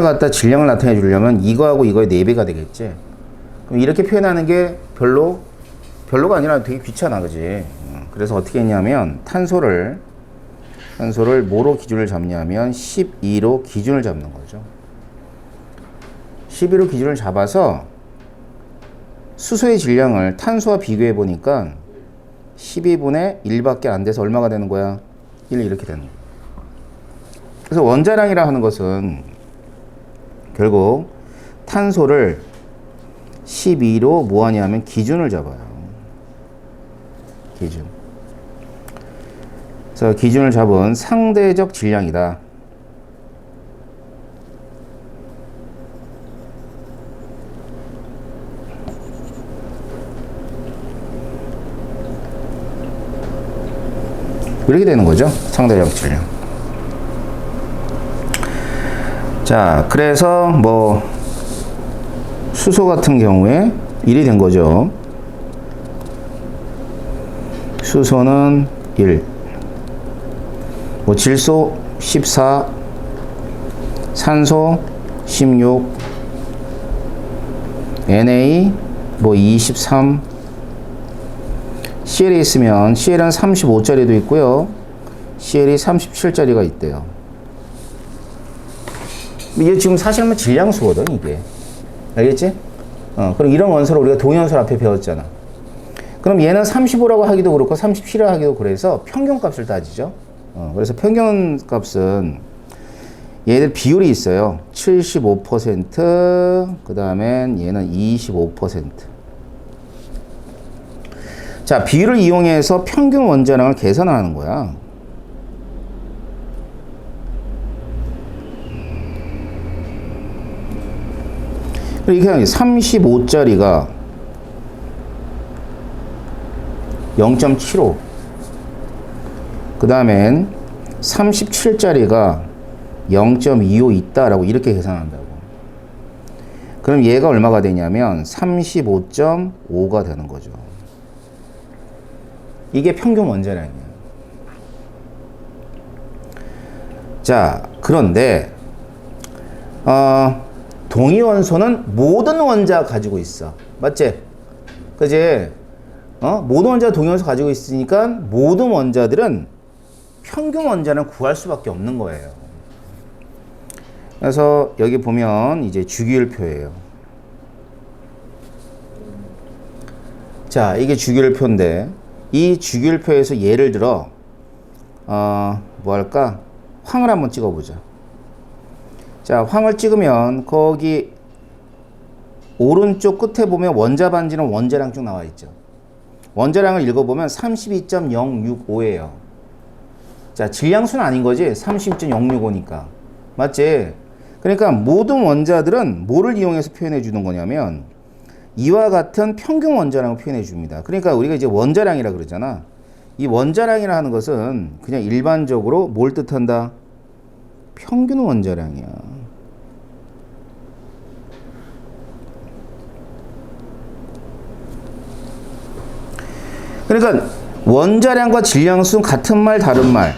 갖다 질량을 나타내 주려면 이거하고 이거의 4배가 되겠지. 그럼 이렇게 표현하는 게 별로가 아니라 되게 귀찮아, 그지? 그래서 어떻게 했냐면 탄소를 뭐로 기준을 잡냐면 12로 기준을 잡는 거죠. 12로 기준을 잡아서 수소의 질량을 탄소와 비교해 보니까 12분의 1밖에 안 돼서 얼마가 되는 거야? 1 이렇게 되는 거야. 그래서 원자량이라 하는 것은 결국 탄소를 12로 뭐 하냐면 기준을 잡아요. 기준. 그래서 기준을 잡은 상대적 질량이다. 이렇게 되는 거죠. 상대적 질량. 자, 그래서 뭐 수소 같은 경우에 1이 된 거죠. 수소는 1. 뭐 질소 14, 산소 16, Na 뭐 23, CL이 있으면 CL은 35짜리도 있고요. CL이 37짜리가 있대요. 이게 지금 사실은 질량수거든, 이게. 알겠지? 그럼 이런 원소를 우리가 동위원소 앞에 배웠잖아. 그럼 얘는 35라고 하기도 그렇고 37이라고 하기도 그래서 평균값을 따지죠. 그래서 평균값은 얘들 비율이 있어요. 75%, 그 다음엔 얘는 25%. 자, 비율을 이용해서 평균 원자량을 계산하는 거야. 이렇게 35짜리가 0.75, 그 다음엔 37짜리가 0.25 있다라고 이렇게 계산한다고. 그럼 얘가 얼마가 되냐면 35.5가 되는 거죠. 이게 평균 원자량이에요. 자, 그런데 동위원소는 모든 원자 가지고 있어. 맞지? 그지? 모든 원자가 동위원소 가지고 있으니까 모든 원자들은 평균 원자는 구할 수밖에 없는 거예요. 그래서 여기 보면 이제 주기율표예요. 자, 이게 주기율표인데 이 주기율표에서 예를 들어 뭐 할까? 황을 한번 찍어보자. 자, 황을 찍으면 거기 오른쪽 끝에 보면 원자 반지는 원자량 쭉 나와 있죠. 원자량을 읽어보면 32.065예요. 자, 질량수는 아닌 거지. 32.065니까. 맞지? 그러니까 모든 원자들은 뭐를 이용해서 표현해 주는 거냐면 이와 같은 평균 원자량을 표현해 줍니다. 그러니까 우리가 이제 원자량이라 그러잖아. 이 원자량이라 하는 것은 그냥 일반적으로 뭘 뜻한다? 평균 원자량이야. 그러니까 원자량과 질량수는 같은 말 다른 말.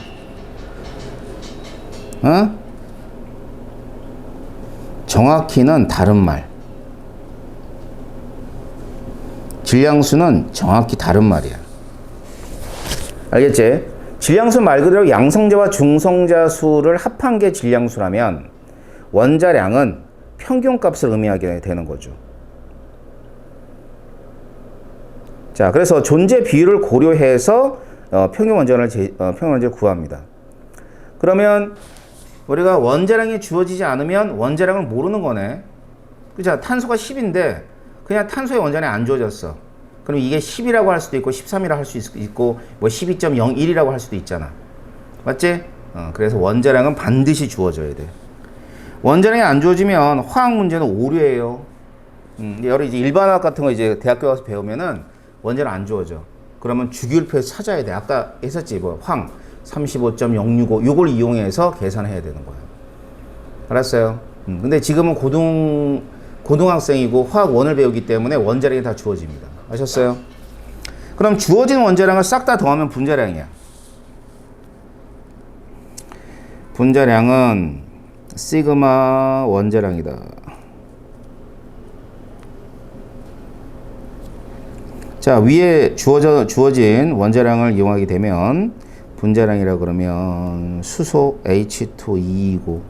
정확히는 다른 말. 질량수는 정확히 다른 말이야. 알겠지? 질량수 말 그대로 양성자와 중성자 수를 합한 게 질량수라면 원자량은 평균값을 의미하게 되는 거죠. 자, 그래서 존재 비율을 고려해서 평균 원자량을 구합니다. 그러면 우리가 원자량이 주어지지 않으면 원자량을 모르는 거네. 그죠? 탄소가 10인데 그냥 탄소의 원자량이 안 주어졌어. 그럼 이게 10이라고 할 수도 있고 13이라고 할 수도 있고 뭐 12.01이라고 할 수도 있잖아. 맞지? 그래서 원자량은 반드시 주어져야 돼. 원자량이 안 주어지면 화학 문제는 오류예요. 여러 이제 일반화학 같은 거 이제 대학교 가서 배우면은 원자량 안 주어져. 그러면 주기율표에서 찾아야 돼. 아까 했었지, 뭐 황 35.065 요걸 이용해서 계산해야 되는 거야. 알았어요? 근데 지금은 고등학생이고 화학 원을 배우기 때문에 원자량이 다 주어집니다. 아셨어요? 그럼 주어진 원자량을 싹 다 더하면 분자량이야. 분자량은 시그마 원자량이다. 자, 위에 주어진 원자량을 이용하게 되면 분자량이라 그러면 수소 H2 2이고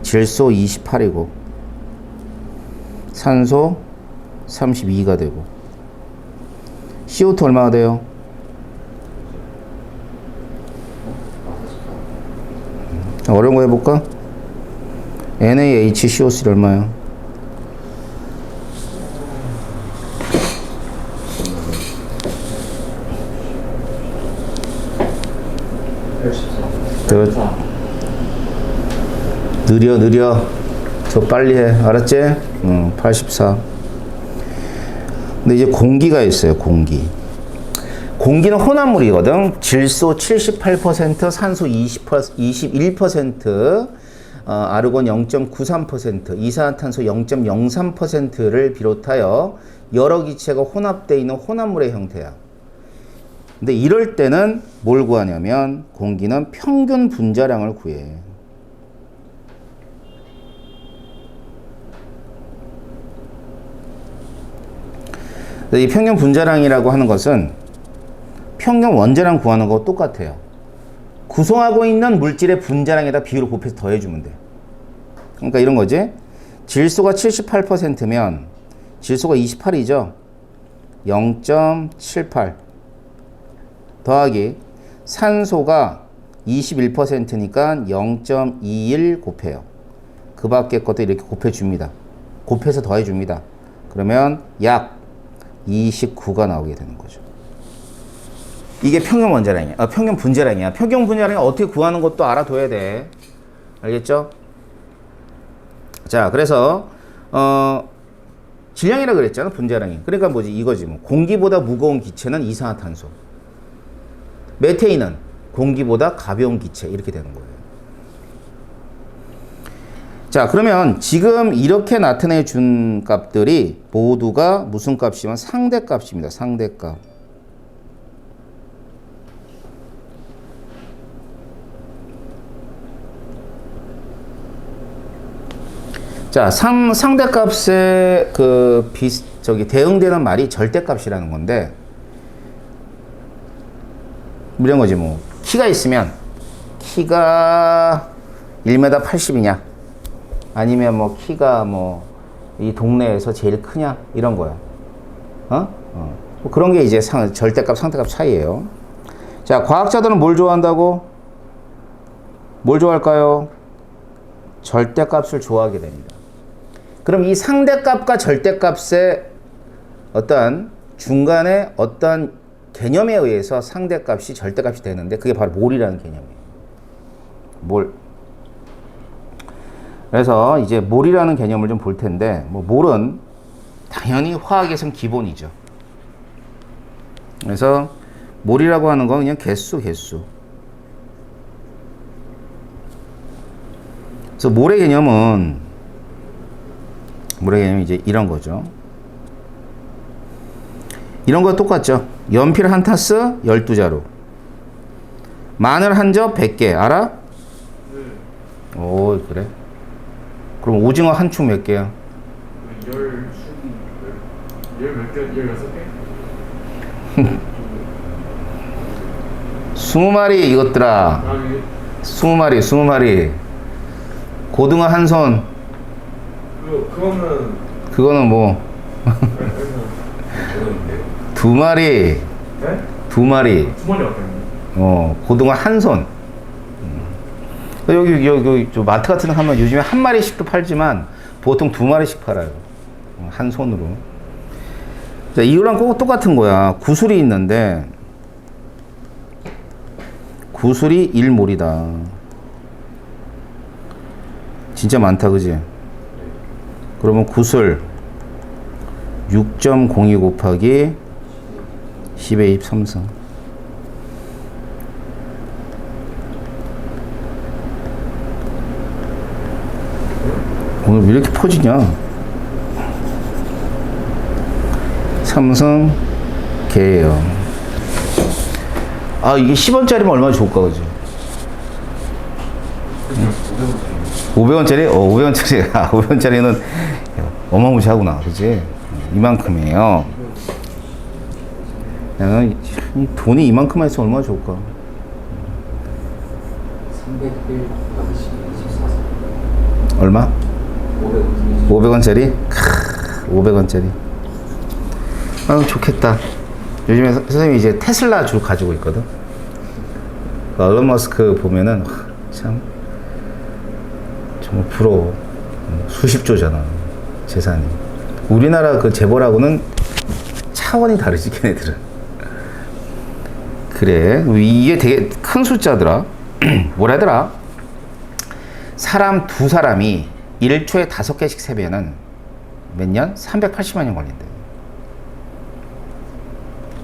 질소 28이고 산소 32가 되고 CO2 얼마가 돼요? 어려운 거 해볼까? NaHCO3 얼마야? 느려 저 빨리 해 알았지? 84. 근데 이제 공기가 있어요. 공기는 혼합물이거든. 질소 78%, 산소 21%, 아르곤 0.93%, 이산화탄소 0.03%를 비롯하여 여러 기체가 혼합되어 있는 혼합물의 형태야. 근데 이럴 때는 뭘 구하냐면 공기는 평균 분자량을 구해. 이 평균 분자량이라고 하는 것은 평균 원자량 구하는 거 똑같아요. 구성하고 있는 물질의 분자량에다 비율을 곱해서 더해주면 돼. 그러니까 이런 거지. 질소가 78%면 질소가 28이죠. 0.78 더하기 산소가 21%니까 0.21 곱해요. 그 밖에 것도 이렇게 곱해줍니다. 곱해서 더해줍니다. 그러면 약 29가 나오게 되는 거죠. 이게 평균 원자량이야. 평균 분자량이야. 평균 분자량이 어떻게 구하는 것도 알아둬야 돼. 알겠죠? 자, 그래서 질량이라 그랬잖아. 분자량이. 그러니까 뭐지? 이거지. 뭐 공기보다 무거운 기체는 이산화탄소. 메테인은 공기보다 가벼운 기체. 이렇게 되는 거예요. 자, 그러면 지금 이렇게 나타내 준 값들이 모두가 무슨 값이면 상대값입니다. 상대값. 자, 상대값에 대응되는 말이 절대값이라는 건데, 이런 거지, 뭐. 키가 있으면, 키가 1m 80이냐, 아니면 뭐, 키가 뭐, 이 동네에서 제일 크냐, 이런 거야. 뭐 그런 게 이제 절대값, 상대값 차이예요. 자, 과학자들은 뭘 좋아한다고? 뭘 좋아할까요? 절대값을 좋아하게 됩니다. 그럼 이 상대값과 절대값의 어떤 중간에 어떤 개념에 의해서 상대값이 절대값이 되는데 그게 바로 몰이라는 개념이에요. 몰. 그래서 이제 몰이라는 개념을 좀 볼 텐데, 뭐 몰은 당연히 화학에선 기본이죠. 그래서 몰이라고 하는 건 그냥 개수. 그래서 몰의 개념은 이제 이런 거죠. 이런 거 똑같죠. 연필 한 타스 12자루. 마늘 한 접 100개. 알아? 네. 오, 그래? 그럼 오징어 한 축 몇 개야? 20마리 이것들아. 20마리. 고등어 한 손. 그거는 뭐. 2마리. 네? 2마리. 2마리 어때요? 고등어 한 손. 여기 저 마트 같은 데 가면 요즘에 한 마리씩도 팔지만 보통 2마리씩 팔아요. 한 손으로. 자, 이거랑 꼭 똑같은 거야. 구슬이 있는데 구슬이 1몰이다. 진짜 많다, 그지? 그러면 구슬 6.02 곱하기 10의 23성. 오늘 왜 이렇게 퍼지냐? 삼성 개예요. 아, 이게 10원짜리면 얼마나 좋을까, 그지? 500원짜리? 500원짜리. 500원짜리는 어마무시하구나. 그치? 이만큼이에요. 야, 이 돈이 이만큼만 있으면 얼마나 좋을까? 301 얼마? 500원짜리? 500원짜리. 아, 좋겠다. 요즘에 선생님이 이제 테슬라 주 가지고 있거든. 일론 머스크 보면은 참 정말 부러워. 수십조잖아 재산이. 우리나라 그 재벌하고는 차원이 다르지 걔네들은. 그래 이게 되게 큰 숫자더라. 뭐라더라? 사람 두 사람이 1초에 5개씩 세배는 몇 년? 380만 년 걸린대.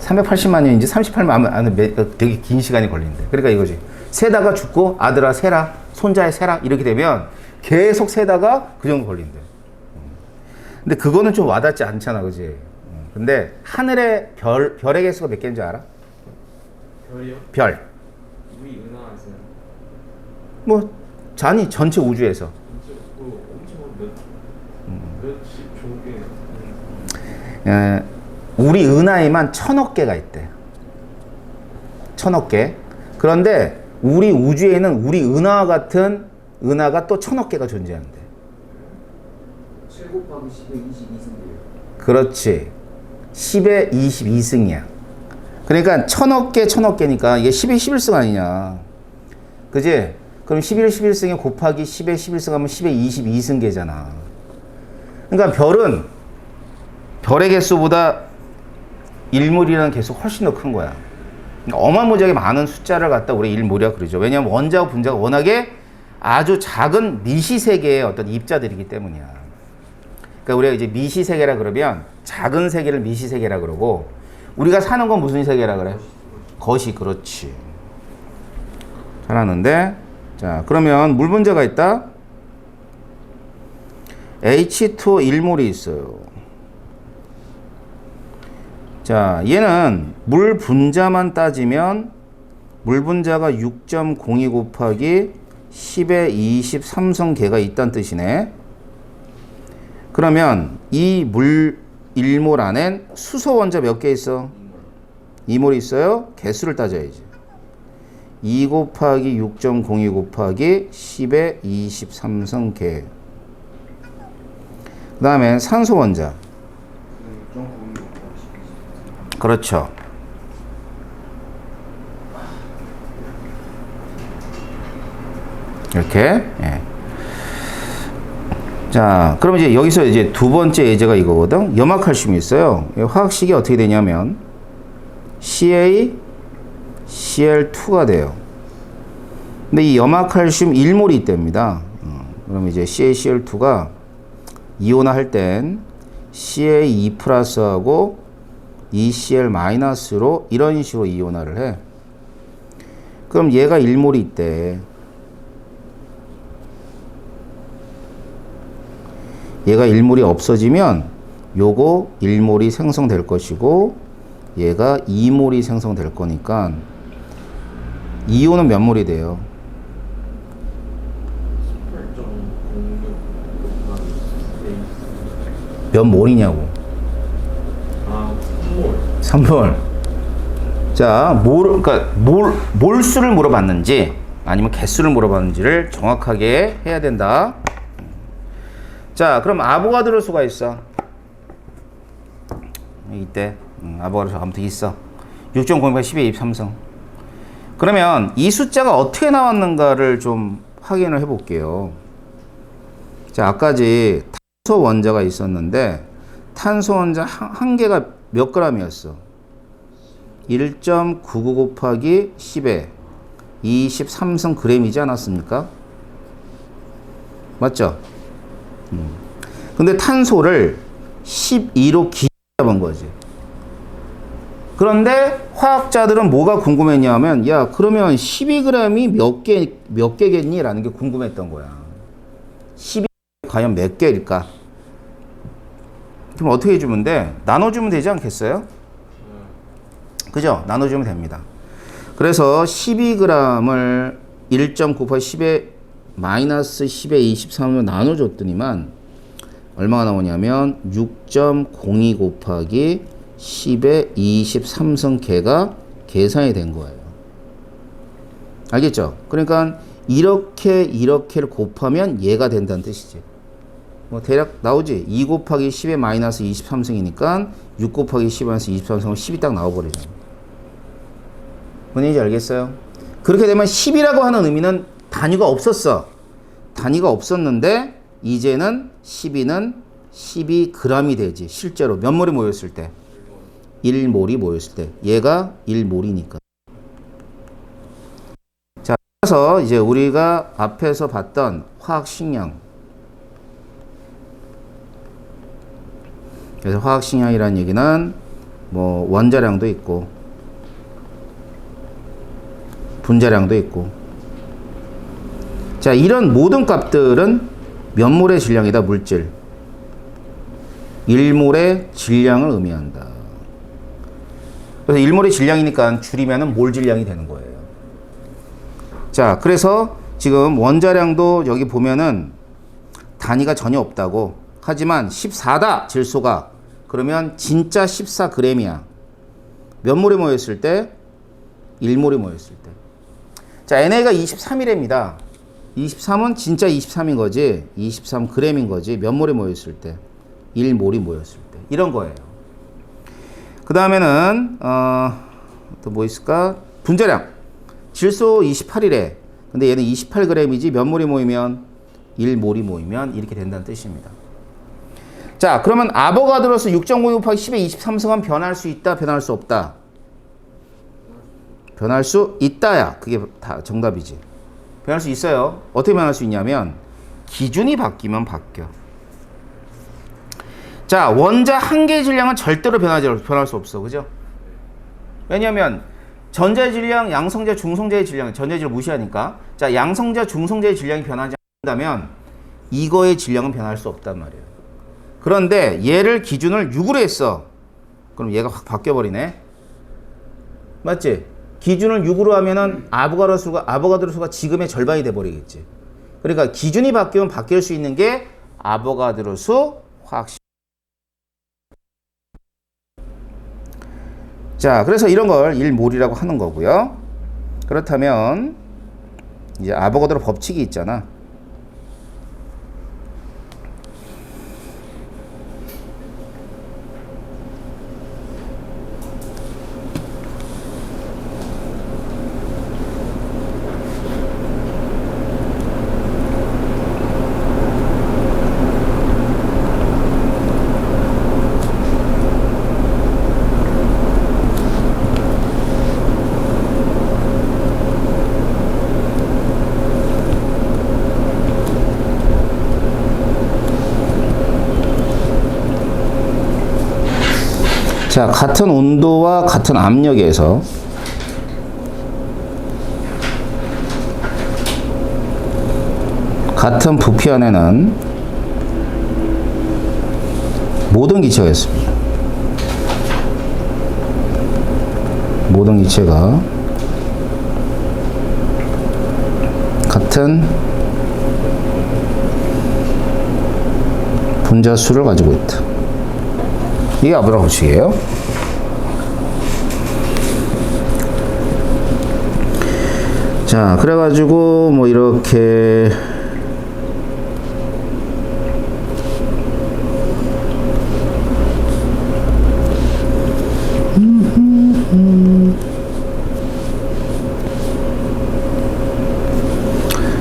380만 년인지 38만 년, 되게 긴 시간이 걸린대. 그러니까 이거지. 세다가 죽고 아들아 세라, 손자에 세라 이렇게 되면 계속 세다가 그 정도 걸린대. 근데 그거는 좀 와닿지 않잖아, 그지? 근데 하늘의 별의 개수가 몇 개인지 알아? 별이요? 별. 우리 은하에서요? 뭐 잔이 전체 우주에서. 엄청 몇십 조개. 우리 은하에만 1000억 개가 있대. 1000억 개. 그런데 우리 우주에는 우리 은하와 같은 은하가 또 1000억 개가 존재한대. 7 곱하기 10에 22승이에요. 그렇지. 10에 22승이야. 그러니까 1000억 개, 1000억 개니까 이게 10에 11승 아니냐. 그지? 그럼 11에 11승에 곱하기 10에 11승 하면 10에 22승 개잖아. 그러니까 별은 별의 개수보다 일몰이라는 개수가 훨씬 더 큰 거야. 그러니까 어마무지하게 많은 숫자를 갖다 우리 일몰이라고 그러죠. 왜냐하면 원자와 분자가 워낙에 아주 작은 미시세계의 어떤 입자들이기 때문이야. 그러니까 우리가 이제 미시세계라 그러면 작은 세계를 미시세계라 그러고, 우리가 사는 건 무슨 세계라 그래? 거시. 그렇지. 잘하는데. 자, 그러면 물 분자가 있다. H2 일몰이 있어요. 자, 얘는 물 분자만 따지면 물 분자가 6.02 곱하기 10에 23성 개가 있다는 뜻이네. 그러면 이 물 1몰 안엔 수소 원자 몇 개 있어? 2몰 있어요. 개수를 따져야지. 2 곱하기 6.02 곱하기 10에 23성 개. 그 다음에 산소 원자. 그렇죠. 이렇게. 예. 자, 그럼 이제 여기서 이제 두 번째 예제가 이거거든. 염화칼슘이 있어요. 화학식이 어떻게 되냐면 CaCl2가 돼요. 근데 이 염화칼슘 1몰이 있답니다. 그럼 이제 CaCl2가 이온화할 땐 Ca2 플러스하고 ECl 마이너스로 이런 식으로 이온화를 해. 그럼 얘가 1몰이 있대. 얘가 1몰이 없어지면 요거 1몰이 생성될 것이고 얘가 2몰이 생성될 거니까 이온은 몇 몰이 돼요? 18.06 몇 몰이냐고. 3몰. 자, 그러니까 몰수를 물어봤는지 아니면 개수를 물어봤는지를 정확하게 해야 된다. 자, 그럼 아보가드로 수가 있어. 이때 아보가드로 수가 아무튼 있어. 6.0 10의 23성. 그러면 이 숫자가 어떻게 나왔는가를 좀 확인을 해볼게요. 자, 아까지 탄소 원자가 있었는데 탄소 원자 한 개가 몇 g이었어? 1.99 곱하기 10에 23성 g이지 않았습니까? 맞죠? 근데 탄소를 12로 잡은 거지. 그런데 화학자들은 뭐가 궁금했냐면, 야, 그러면 12g이 몇 개겠니? 라는 게 궁금했던 거야. 12 과연 몇 개일까? 그럼 어떻게 해주면 돼? 나눠주면 되지 않겠어요? 그죠? 나눠주면 됩니다. 그래서 12g을 1.9 곱하기 10에 마이너스 10에 23으로 나눠줬더니만 얼마가 나오냐면 6.02 곱하기 10에 23승계가 계산이 된 거예요. 알겠죠? 그러니까 이렇게를 곱하면 얘가 된다는 뜻이지. 뭐 대략 나오지? 2 곱하기 10에 마이너스 23승이니까 6 곱하기 10에 마이너스 23승은 10이 딱 나와버리잖아. 뭔 얘기인지 알겠어요? 그렇게 되면 10이라고 하는 의미는 단위가 없었어. 단위가 없었는데 이제는 12g이 되지. 실제로 몇 몰이 모였을 때? 1몰이 모였을 때. 얘가 1몰이니까. 자, 그래서 이제 우리가 앞에서 봤던 화학식량. 그래서 화학식량이라는 얘기는 뭐 원자량도 있고 분자량도 있고. 자, 이런 모든 값들은 몇 몰의 질량이다, 물질. 1몰의 질량을 의미한다. 그래서 1몰의 질량이니까 줄이면은 몰 질량이 되는 거예요. 자, 그래서 지금 원자량도 여기 보면은 단위가 전혀 없다고. 하지만 14다, 질소가. 그러면 진짜 14g이야. 몇 몰이 모였을 때? 1몰이 모였을 때. 자, NA가 23이랍니다. 23은 진짜 23인 거지. 23g인 거지. 몇 몰이 모였을 때? 1몰이 모였을 때. 이런 거예요. 그 다음에는 또 뭐 있을까? 분자량. 질소 28이래. 근데 얘는 28g이지. 몇 몰이 모이면? 1몰이 모이면 이렇게 된다는 뜻입니다. 자, 그러면 아보가드로스 6.02 곱하기 10의 23승은 변할 수 있다, 변할 수 없다? 변할 수 있다야. 그게 다 정답이지. 변할 수 있어요. 어떻게 변할 수 있냐면 기준이 바뀌면 바뀌어. 자, 원자 한 개의 질량은 절대로 변할 수 없어. 그죠? 왜냐면 전자의 질량, 양성자, 중성자의 질량, 전자의 질량 무시하니까. 자, 양성자, 중성자의 질량이 변하지 않는다면 이거의 질량은 변할 수 없단 말이에요. 그런데 얘를 기준을 6으로 했어. 그럼 얘가 확 바뀌어버리네. 맞지? 기준을 6으로 하면은 아보가드로 수가 지금의 절반이 돼버리겠지. 그러니까 기준이 바뀌면 바뀔 수 있는 게 아보가드로 수 화학식. 자, 그래서 이런 걸 1몰이라고 하는 거고요. 그렇다면 이제 아보가드로 법칙이 있잖아. 자, 같은 온도와 같은 압력에서 같은 부피 안에는 모든 기체가 있습니다. 모든 기체가 같은 분자수를 가지고 있다. 이게 아보가드로 법칙이에요. 자, 그래가지고 뭐 이렇게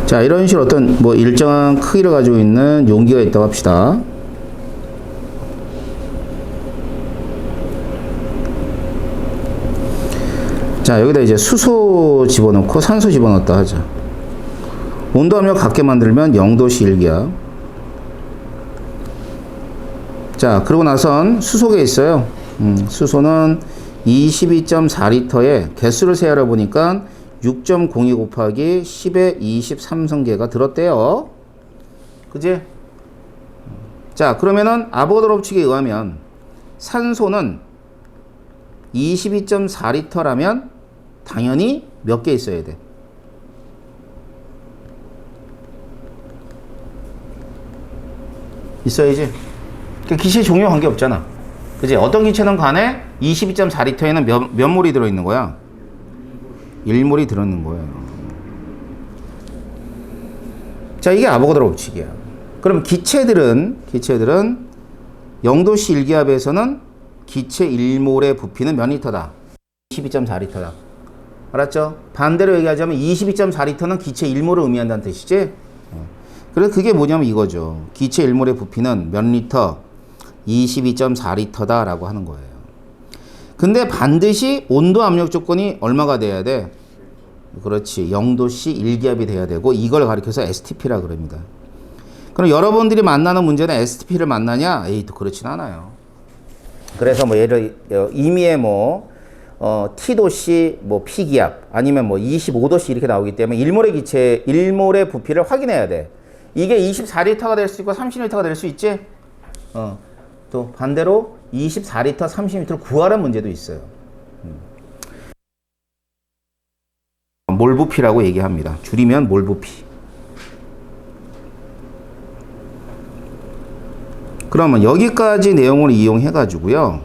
자, 이런 식으로 어떤 뭐 일정한 크기를 가지고 있는 용기가 있다고 합시다. 자, 여기다 이제 수소 집어넣고 산소 집어넣었다 하자. 온도 압력 같게 만들면 0도씨 1기야. 자, 그러고 나선 수소계 있어요. 수소는 22.4리터에 개수를 세어려 보니까 6.02 곱하기 10의 23성계가 들었대요. 그지? 자, 그러면은 아보가드로 법칙에 의하면 산소는 22.4리터라면 당연히 몇 개 있어야 돼? 있어야지. 그러니까 기체 종류와 관계없잖아. 그지? 어떤 기체는 간에 22.4리터에는 몇 몰이 들어있는 거야? 1몰이 들어있는 거예요. 자, 이게 아보가드로 법칙이야. 그럼 기체들은 0도씨 1기압에서는 기체 1몰의 부피는 몇 리터다? 22.4리터다. 알았죠? 반대로 얘기하자면 22.4리터는 기체 1몰을 의미한다는 뜻이지? 그래서 그게 뭐냐면 이거죠. 기체 1몰의 부피는 몇 리터? 22.4리터다 라고 하는 거예요. 근데 반드시 온도 압력 조건이 얼마가 돼야 돼? 그렇지. 0도씨 1기압이 돼야 되고 이걸 가리켜서 STP라 그럽니다. 그럼 여러분들이 만나는 문제는 STP를 만나냐? 에이, 또 그렇진 않아요. 그래서 뭐 예를 임의의 T도씨 P기압 아니면 25도씨 이렇게 나오기 때문에 1몰의 기체 1몰의 부피를 확인해야 돼. 이게 24리터가 될 수 있고 30리터가 될 수 있지? 또 반대로 24리터, 30리터를 구하라는 문제도 있어요. 몰부피라고 얘기합니다. 줄이면 몰부피. 그러면 여기까지 내용을 이용해 가지고요.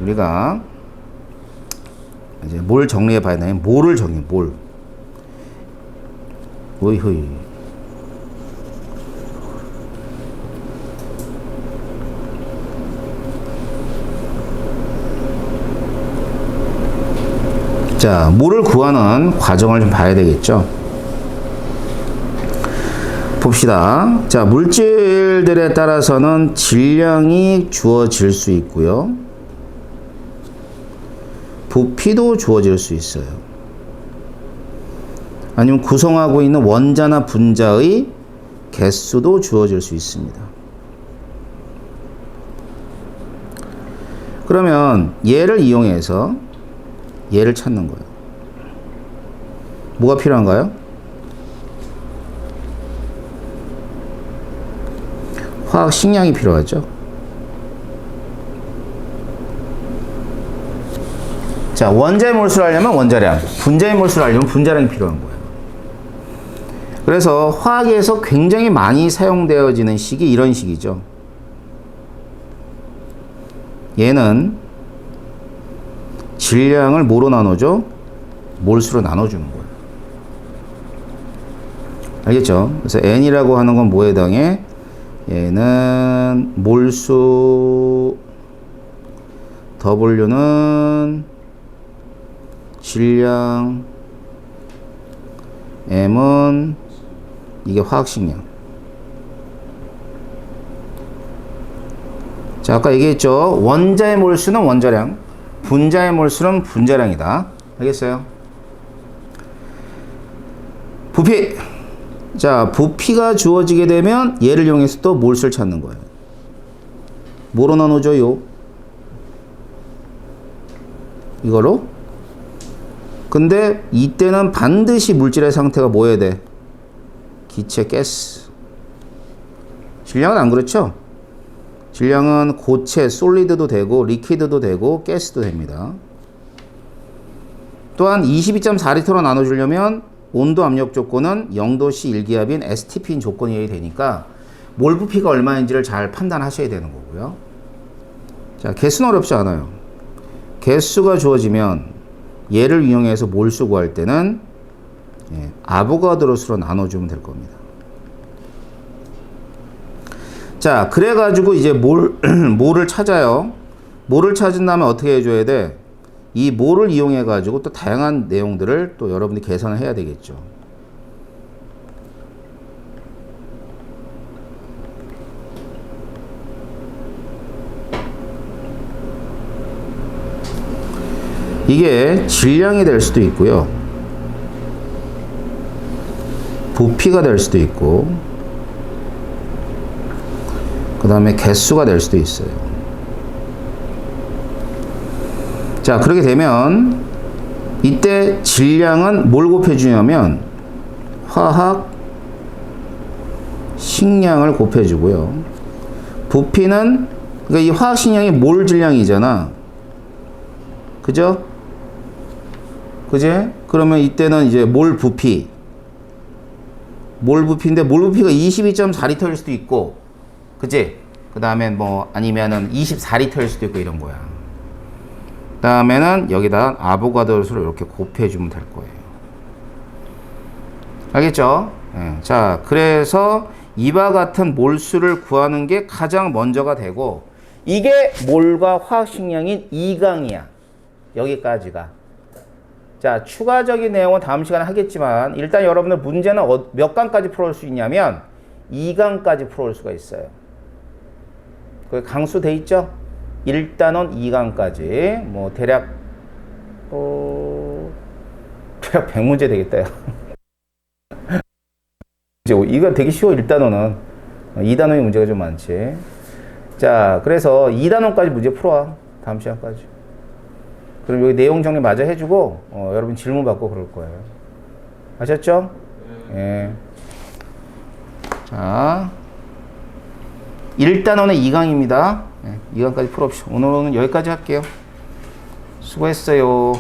우리가 이제 뭘 정리해 봐야 되냐면 몰을 정리해. 몰. 어이허이. 자, 몰을 구하는 과정을 좀 봐야 되겠죠. 봅시다. 자, 물질들에 따라서는 질량이 주어질 수 있고요. 부피도 주어질 수 있어요. 아니면 구성하고 있는 원자나 분자의 개수도 주어질 수 있습니다. 그러면 얘를 이용해서 얘를 찾는 거예요. 뭐가 필요한가요? 화학 식량이 필요하죠. 자, 원자의 몰수를 하려면 원자량, 분자의 몰수를 하려면 분자량이 필요한 거예요. 그래서 화학에서 굉장히 많이 사용되어지는 식이 이런 식이죠. 얘는 질량을 뭐로 나눠줘? 몰수로 나눠주는 거예요. 알겠죠? 그래서 N이라고 하는 건 뭐에 해당해? 얘는 몰수, W는 질량, M은 이게 화학식량. 자, 아까 얘기했죠? 원자의 몰수는 원자량, 분자의 몰수는 분자량이다. 알겠어요? 부피. 자, 부피가 주어지게 되면 얘를 이용해서 또 몰수를 찾는 거예요. 뭐로 나눠줘요? 이거로? 근데 이때는 반드시 물질의 상태가 뭐여야 돼? 기체, 가스. 질량은 안 그렇죠? 질량은 고체, 솔리드도 되고 리퀴드도 되고 가스도 됩니다. 또한 22.4리터로 나눠주려면 온도 압력 조건은 0도씨 1기압인 STP인 조건이어야 되니까 몰 부피가 얼마인지를 잘 판단하셔야 되는 거고요. 자, 개수는 어렵지 않아요. 개수가 주어지면 얘를 이용해서 몰수 구할 때는 아보가드로 수로 나눠주면 될 겁니다. 자, 그래가지고 이제 몰을 찾아요. 몰을 찾은 다음에 어떻게 해줘야 돼? 이 몰을 이용해가지고 또 다양한 내용들을 또 여러분들이 계산을 해야 되겠죠. 이게 질량이 될 수도 있고요. 부피가 될 수도 있고, 그 다음에 개수가 될 수도 있어요. 자, 그렇게 되면 이때 질량은 뭘 곱해주냐면 화학 식량을 곱해주고요. 부피는 그러니까 이 화학 식량이 몰 질량이잖아. 그죠? 그제? 그러면 이때는 이제 몰 부피인데 몰 부피가 22.4리터일 수도 있고, 그치? 그 다음에 뭐 아니면은 24리터일 수도 있고 이런 거야. 그 다음에는 여기다 아보가드로수를 이렇게 곱해주면 될 거예요. 알겠죠? 예. 자, 그래서 이와 같은 몰수를 구하는 게 가장 먼저가 되고, 이게 몰과 화학식량인 2강이야. 여기까지가. 자, 추가적인 내용은 다음 시간에 하겠지만, 일단 여러분들 문제는 몇 강까지 풀어올 수 있냐면, 2강까지 풀어올 수가 있어요. 그 강수 돼 있죠? 1단원 2강까지. 뭐, 대략 100문제 되겠다, 야. 이거 되게 쉬워, 1단원은. 2단원이 문제가 좀 많지. 자, 그래서 2단원까지 문제 풀어와. 다음 시간까지. 그럼 여기 내용 정리 마저 해주고, 여러분 질문 받고 그럴 거예요. 아셨죠? 예. 자, 1단원의 2강입니다. 예, 2강까지 풀어봅시다. 오늘은 여기까지 할게요. 수고했어요.